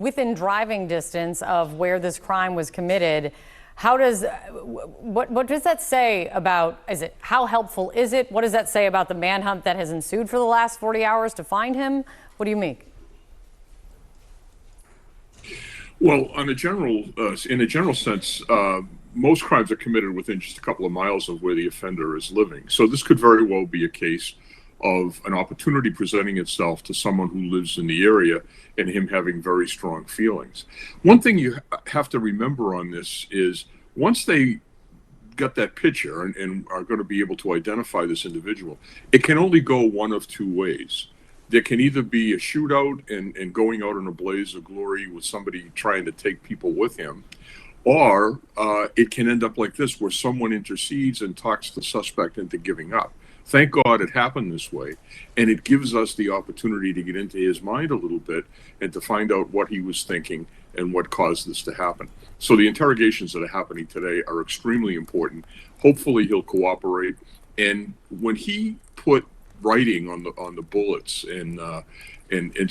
within driving distance of where this crime was committed. How does, what does that say about, how helpful is it? What does that say about the manhunt that has ensued for the last 40 hours to find him? What do you make? Well, in a general sense, most crimes are committed within just a couple of miles of where the offender is living. So this could very well be a case of an opportunity presenting itself to someone who lives in the area and him having very strong feelings. One thing you have to remember on this is once they get that picture and are going to be able to identify this individual, it can only go one of two ways. There can either be a shootout and going out in a blaze of glory with somebody trying to take people with him, or it can end up like this, where someone intercedes and talks the suspect into giving up. Thank God it happened this way, and it gives us the opportunity to get into his mind a little bit and to find out what he was thinking and what caused this to happen. So the interrogations that are happening today are extremely important. Hopefully he'll cooperate, and when he put writing on the bullets and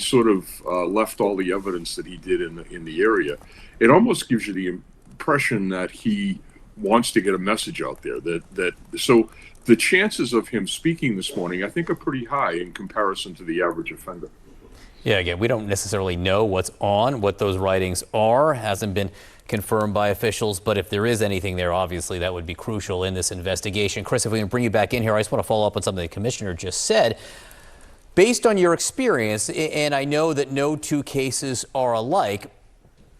sort of left all the evidence that he did in the area, it almost gives you the impression that he wants to get a message out there. So the chances of him speaking this morning, I think, are pretty high in comparison to the average offender. Yeah, again, we don't necessarily know what those writings are. Hasn't been confirmed by officials, but if there is anything there, obviously that would be crucial in this investigation. Chris, if we can bring you back in here, I just want to follow up on something the commissioner just said. Based on your experience, and I know that no two cases are alike,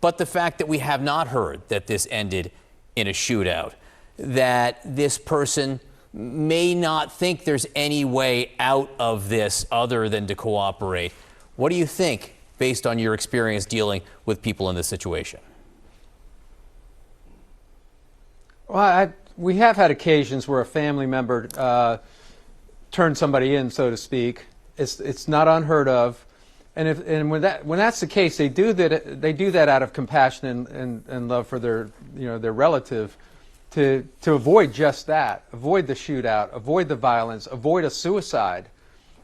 but the fact that we have not heard that this ended in a shootout, that this person may not think there's any way out of this other than to cooperate. What do you think, based on your experience dealing with people in this situation? Well, we have had occasions where a family member turned somebody in, so to speak. It's not unheard of, and when that's the case, they do that out of compassion and love for their relative, to avoid just that, avoid the shootout, avoid the violence, avoid a suicide,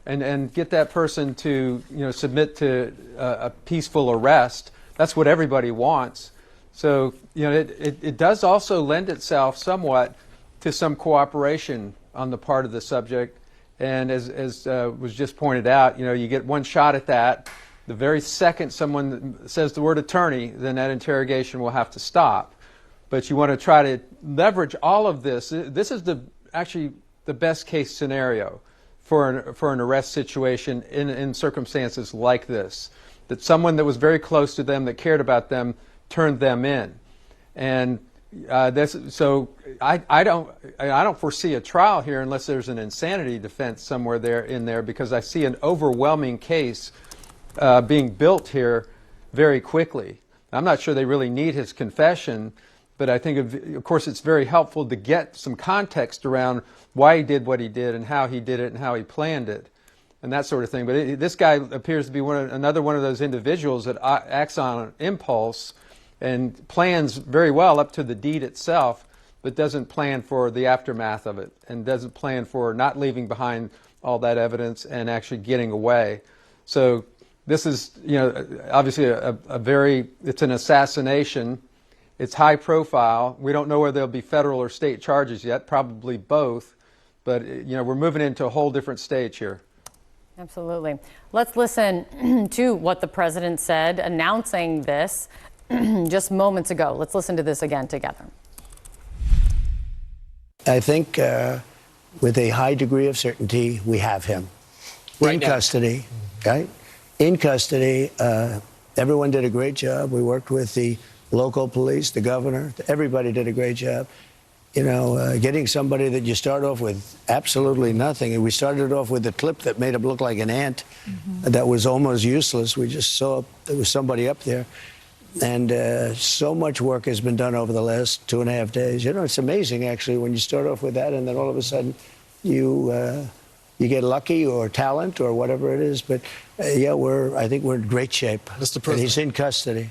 and get that person to submit to a peaceful arrest. That's what everybody wants. So it does also lend itself somewhat to some cooperation on the part of the subject. And as was just pointed out, you get one shot at that. The very second someone says the word attorney, then that interrogation will have to stop. But you want to try to leverage all of this. This is actually the best case scenario for an arrest situation in circumstances like this. That someone that was very close to them, that cared about them, turned them in. And so I don't foresee a trial here unless there's an insanity defense somewhere in there, because I see an overwhelming case being built here very quickly. I'm not sure they really need his confession, but I think of course it's very helpful to get some context around why he did what he did and how he did it and how he planned it and that sort of thing. But this guy appears to be another one of those individuals that acts on impulse and plans very well up to the deed itself, but doesn't plan for the aftermath of it and doesn't plan for not leaving behind all that evidence and actually getting away. So this is, obviously it's an assassination. It's high profile. We don't know whether there'll be federal or state charges yet, probably both, but we're moving into a whole different stage here. Absolutely. Let's listen to what the president said announcing this just moments ago. Let's listen to this again together. I think with a high degree of certainty, we have him in custody, right? In custody. Everyone did a great job. We worked with the local police, the governor. Everybody did a great job. Getting somebody that you start off with absolutely nothing. And we started off with a clip that made him look like an ant that was almost useless. We just saw there was somebody up there. And so much work has been done over the last 2.5 days. It's amazing, actually, when you start off with that and then all of a sudden you get lucky or talent or whatever it is. But, yeah, I think we're in great shape. And he's in custody.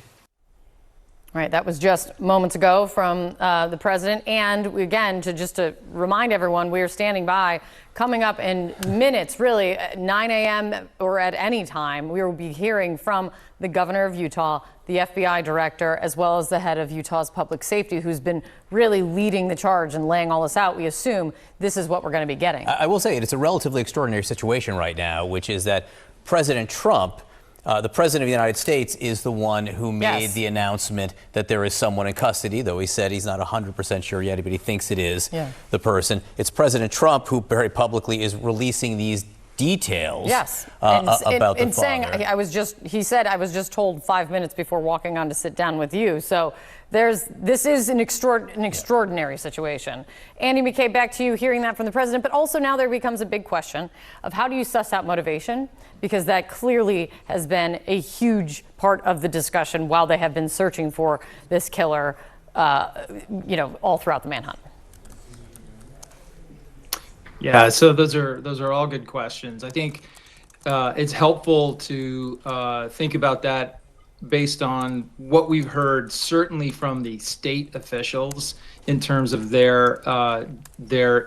Right, that was just moments ago from the president. And again, to remind everyone, we are standing by. Coming up in minutes, really, at 9 a.m. or at any time, we will be hearing from the governor of Utah, the FBI director, as well as the head of Utah's public safety, who's been really leading the charge and laying all this out. We assume this is what we're going to be getting. I will say it's a relatively extraordinary situation right now, which is that President Trump, the president of the United States, is the one who made the announcement that there is someone in custody, though he said he's not 100% sure yet, but he thinks it is the person. It's President Trump who very publicly is releasing these details about the father. Saying, he said, I was just told 5 minutes before walking on to sit down with you. So this is an extraordinary situation. Andy McKay, back to you, hearing that from the president, but also now there becomes a big question of how do you suss out motivation? Because that clearly has been a huge part of the discussion while they have been searching for this killer, all throughout the manhunt. Yeah, so those are all good questions. I think it's helpful to think about that based on what we've heard, certainly from the state officials, in terms of their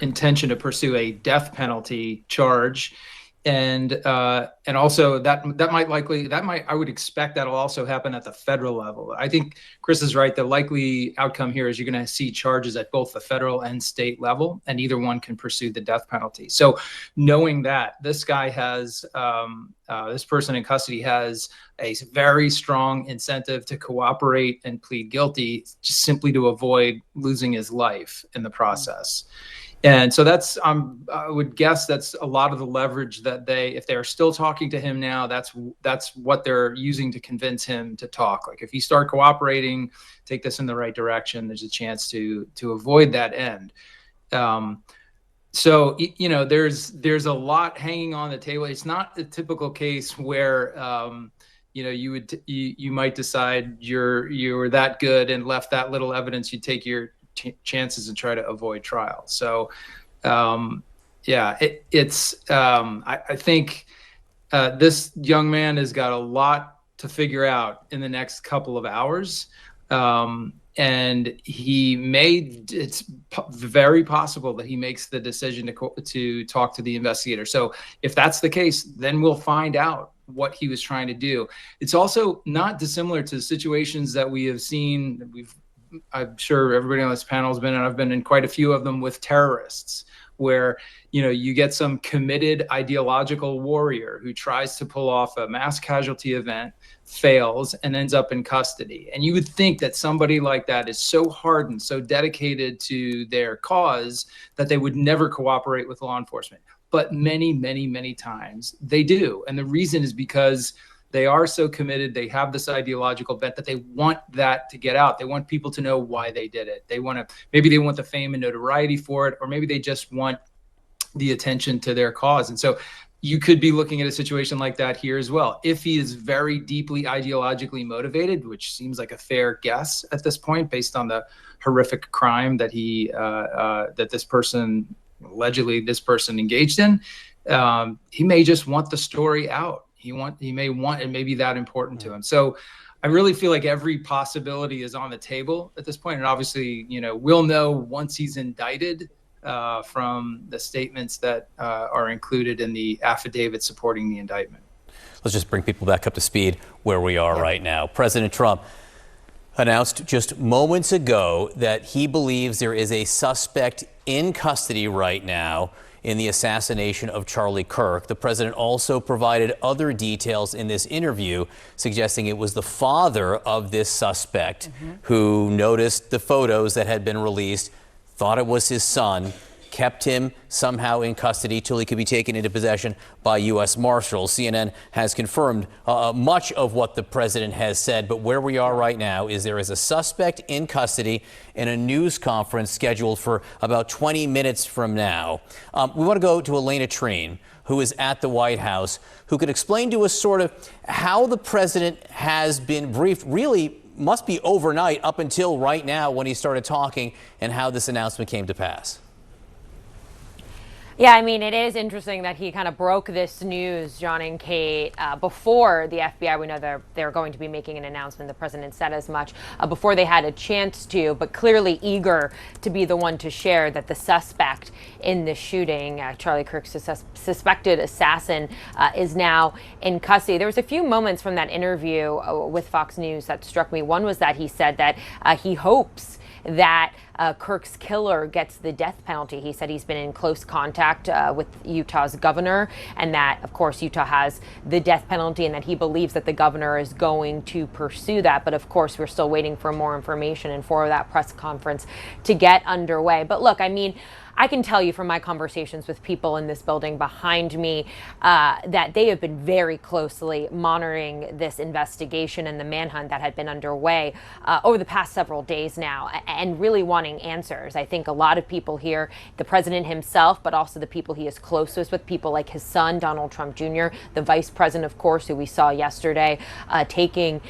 intention to pursue a death penalty charge. And also that might I would expect that'll also happen at the federal level. I think Chris is right. The likely outcome here is you're going to see charges at both the federal and state level, and either one can pursue the death penalty. So knowing that this guy has this person in custody has a very strong incentive to cooperate and plead guilty, just simply to avoid losing his life in the process. And so I would guess that's a lot of the leverage that if they're still talking to him now, that's what they're using to convince him to talk. Like, if you start cooperating, take this in the right direction, there's a chance to avoid that end. So, there's a lot hanging on the table. It's not a typical case where, you might decide you're that good and left that little evidence, you take your chances and try to avoid trial. So, I think this young man has got a lot to figure out in the next couple of hours. And it's very possible that he makes the decision to talk to the investigator. So if that's the case, then we'll find out what he was trying to do. It's also not dissimilar to situations that we have seen. I'm sure everybody on this panel has been, and I've been in quite a few of them, with terrorists, where you get some committed ideological warrior who tries to pull off a mass casualty event, fails, and ends up in custody. And you would think that somebody like that is so hardened, so dedicated to their cause, that they would never cooperate with law enforcement. But many, many, many times they do. And the reason is because they are so committed. They have this ideological bent that they want that to get out. They want people to know why they did it. Maybe they want the fame and notoriety for it, or maybe they just want the attention to their cause. And so you could be looking at a situation like that here as well. If he is very deeply ideologically motivated, which seems like a fair guess at this point, based on the horrific crime that allegedly this person engaged in, he may just want the story out. He may want it may be that important to him. So I really feel like every possibility is on the table at this point. And obviously, we'll know once he's indicted from the statements that are included in the affidavit supporting the indictment. Let's just bring people back up to speed where we are right now. President Trump announced just moments ago that he believes there is a suspect in custody right now in the assassination of Charlie Kirk. The president also provided other details in this interview, suggesting it was the father of this suspect who noticed the photos that had been released, thought it was his son, kept him somehow in custody till he could be taken into possession by U.S. Marshals. CNN has confirmed much of what the president has said, but where we are right now is there is a suspect in custody in a news conference scheduled for about 20 minutes from now. We want to go to Elena Treen, who is at the White House, who could explain to us sort of how the president has been briefed, really must be overnight up until right now when he started talking, and how this announcement came to pass. Yeah, I mean, it is interesting that he kind of broke this news, John and Kate, before the FBI. We know they're going to be making an announcement. The president said as much before they had a chance to, but clearly eager to be the one to share that the suspect in the shooting, Charlie Kirk, suspected assassin, is now in custody. There was a few moments from that interview with Fox News that struck me. One was that he said that he hopes that Kirk's killer gets the death penalty. He said he's been in close contact with Utah's governor, and that, of course, Utah has the death penalty, and that he believes that the governor is going to pursue that. But of course, we're still waiting for more information and for that press conference to get underway. But look, I mean, I can tell you from my conversations with people in this building behind me that they have been very closely monitoring this investigation and the manhunt that had been underway over the past several days now, and really wanting answers. I think a lot of people here, the president himself, but also the people he is closest with, people like his son, Donald Trump Jr., the vice president, of course, who we saw yesterday taking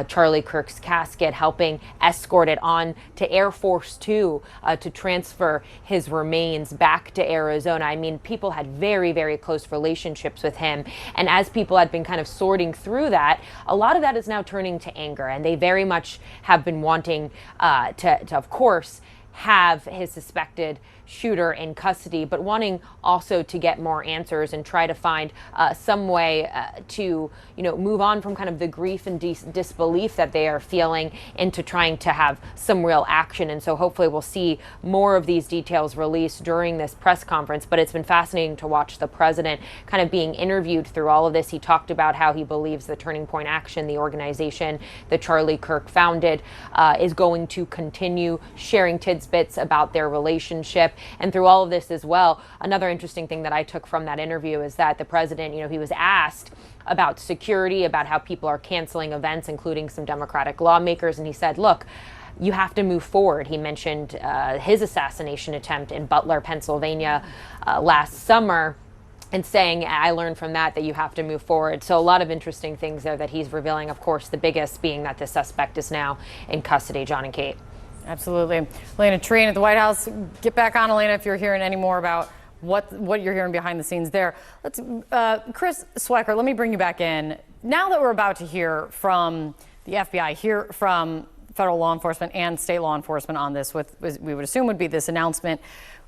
Charlie Kirk's casket, helping escort it on to Air Force Two to transfer his remains back to Arizona. I mean, people had very, very close relationships with him. And as people had been kind of sorting through that, a lot of that is now turning to anger. And they very much have been wanting to, of course, have his suspected shooter in custody, but wanting also to get more answers and try to find some way to, move on from kind of the grief and disbelief that they are feeling into trying to have some real action. And so hopefully we'll see more of these details released during this press conference. But it's been fascinating to watch the president kind of being interviewed through all of this. He talked about how he believes the Turning Point Action, the organization that Charlie Kirk founded, is going to continue sharing tidbits about their relationship. And through all of this as well, another interesting thing that I took from that interview is that the president, he was asked about security, about how people are canceling events, including some Democratic lawmakers. And he said, look, you have to move forward. He mentioned his assassination attempt in Butler, Pennsylvania last summer, and saying, I learned from that you have to move forward. So a lot of interesting things there that he's revealing, of course, the biggest being that the suspect is now in custody. John and Kate. Absolutely. Elena Treen at the White House. Get back on, Elena, if you're hearing any more about what you're hearing behind the scenes there. Let's, Chris Swecker, let me bring you back in. Now that we're about to hear from the FBI, hear from federal law enforcement and state law enforcement on this, with we would assume would be this announcement,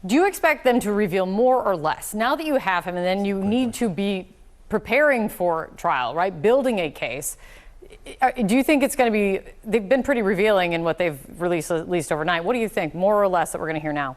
do you expect them to reveal more or less? Now that you have him and then you need to be preparing for trial, right? Building a case. Do you think it's going to be, they've been pretty revealing in what they've released at least overnight. What do you think, more or less, that we're going to hear now?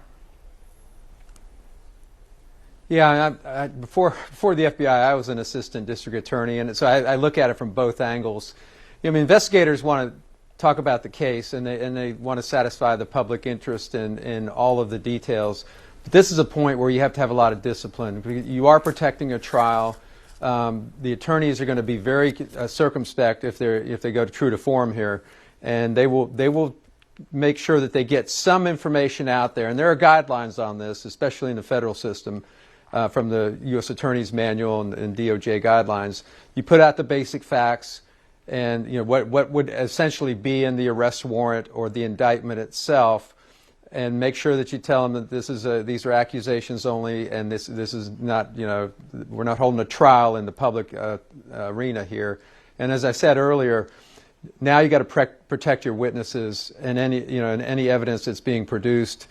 Yeah, before the FBI, I was an assistant district attorney, and so I look at it from both angles. I mean, investigators want to talk about the case, and they want to satisfy the public interest in all of the details. But this is a point where you have to have a lot of discipline. You are protecting a trial. The attorneys are going to be very circumspect if they go true to form here, and they will make sure that they get some information out there. And there are guidelines on this, especially in the federal system, from the U.S. Attorney's Manual and DOJ guidelines. You put out the basic facts, and what would essentially be in the arrest warrant or the indictment itself, and make sure that you tell them that these are accusations only, and this is not, we're not holding a trial in the public arena here. And as I said earlier, now you got to protect your witnesses and any evidence that's being produced,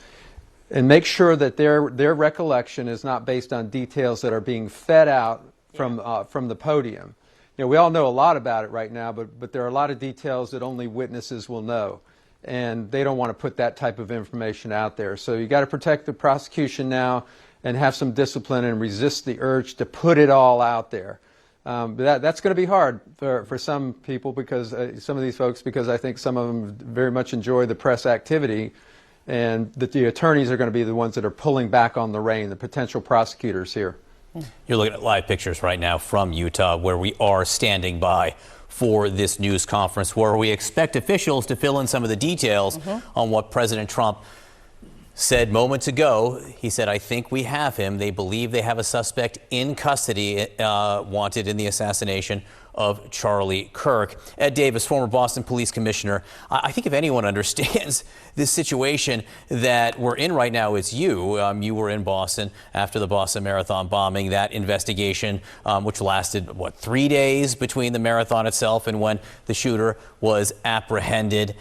and make sure that their recollection is not based on details that are being fed out from the podium. We all know a lot about it right now, but there are a lot of details that only witnesses will know, and they don't want to put that type of information out there. So you got to protect the prosecution now and have some discipline and resist the urge to put it all out there. That's going to be hard for some people, because some of these folks, because I think some of them very much enjoy the press activity, and that the attorneys are going to be the ones that are pulling back on the rein, the potential prosecutors here. You're looking at live pictures right now from Utah, where we are standing by for this news conference, where we expect officials to fill in some of the details on what President Trump said moments ago, he said, I think we have him. They believe they have a suspect in custody wanted in the assassination of Charlie Kirk. Ed Davis, former Boston Police Commissioner. I think if anyone understands this situation that we're in right now, it's you. You were in Boston after the Boston Marathon bombing, that investigation, which lasted, 3 days between the marathon itself and when the shooter was apprehended.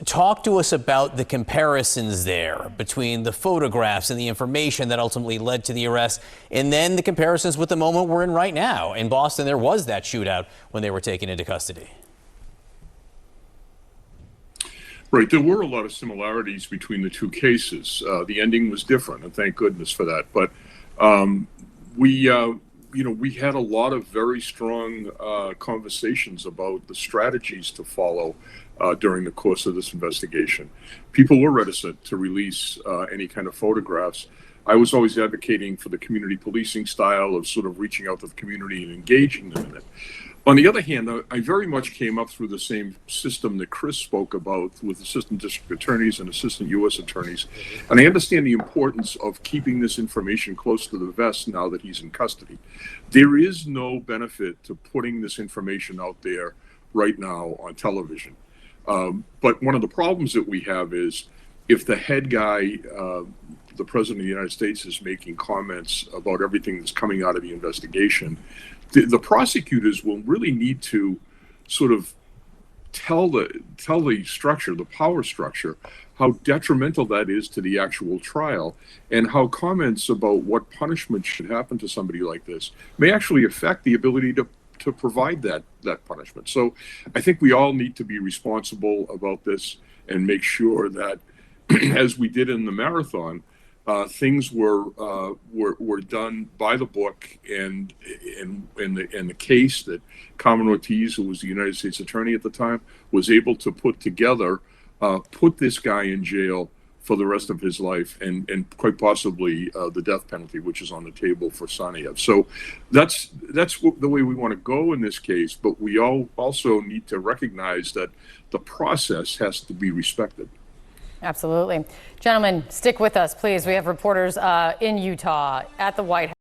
Talk to us about the comparisons there between the photographs and the information that ultimately led to the arrest, and then the comparisons with the moment we're in right now. In Boston, there was that shootout when they were taken into custody. Right. There were a lot of similarities between the two cases. The ending was different, and thank goodness for that. But we had a lot of very strong conversations about the strategies to follow during the course of this investigation. People were reticent to release any kind of photographs. I was always advocating for the community policing style of sort of reaching out to the community and engaging them in it. On the other hand, I very much came up through the same system that Chris spoke about with assistant district attorneys and assistant U.S. attorneys. And I understand the importance of keeping this information close to the vest now that he's in custody. There is no benefit to putting this information out there right now on television. But one of the problems that we have is if the head guy, the president of the United States, is making comments about everything that's coming out of the investigation, the prosecutors will really need to sort of tell the structure, the power structure, how detrimental that is to the actual trial, and how comments about what punishment should happen to somebody like this may actually affect the ability to provide that punishment. So I think we all need to be responsible about this and make sure that, as we did in the marathon, things were done by the book, and in the case that Carmen Ortiz, who was the United States Attorney at the time, was able to put together, put this guy in jail for the rest of his life, and quite possibly the death penalty, which is on the table for Saniev. So that's the way we want to go in this case, but we all also need to recognize that the process has to be respected. Absolutely. Gentlemen, stick with us, please. We have reporters in Utah at the White House.